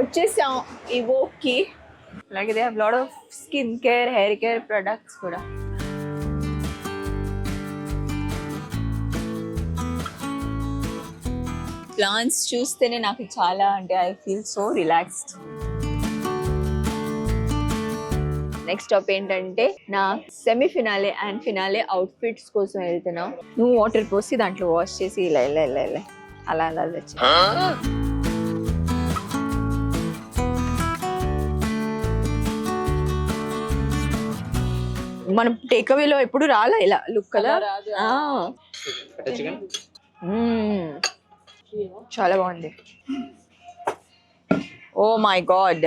వచ్చేసాం ఈ వోక్కి. అలాగే they have lot of skin care, hair care products కూడా. ప్లాంట్స్ చూస్తేనే నాకు చాలా అంటే I feel so relaxed. Next stop ఏంటంటే నా సెమీఫినాలే అండ్ ఫినాలే అవుట్ఫిట్స్ కోసం వెళ్తున్నాం. నువ్వు వాటర్ పోసి దాంట్లో వాష్ చేసి ఇలా ఇలా ఇలా ఇలా అలా అలా వచ్చి మనం టేక్అవేలో ఎప్పుడు రాలా ఇలా లుక్ కదా. చాలా బాగుంది. Oh my god,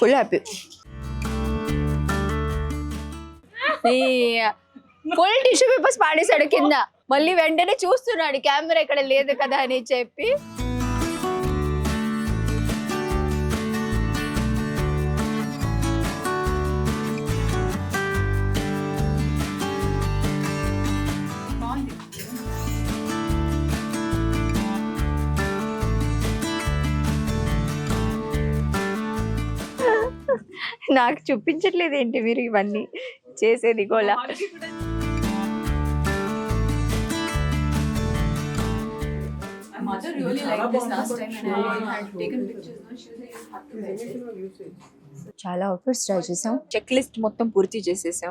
full happy. Full tissue papers పాడేశాడు కింద. మళ్ళీ వెంటనే చూస్తున్నాడు కెమెరా ఇక్కడ లేదు కదా అని చెప్పి. నాకు చూపించట్లేదు ఏంటి మీరు ఇవన్నీ చేసేది గోలా. చాలా అవుట్ఫిట్స్ ట్రై చేసాం. చెక్ లిస్ట్ మొత్తం పూర్తి చేసేసాం.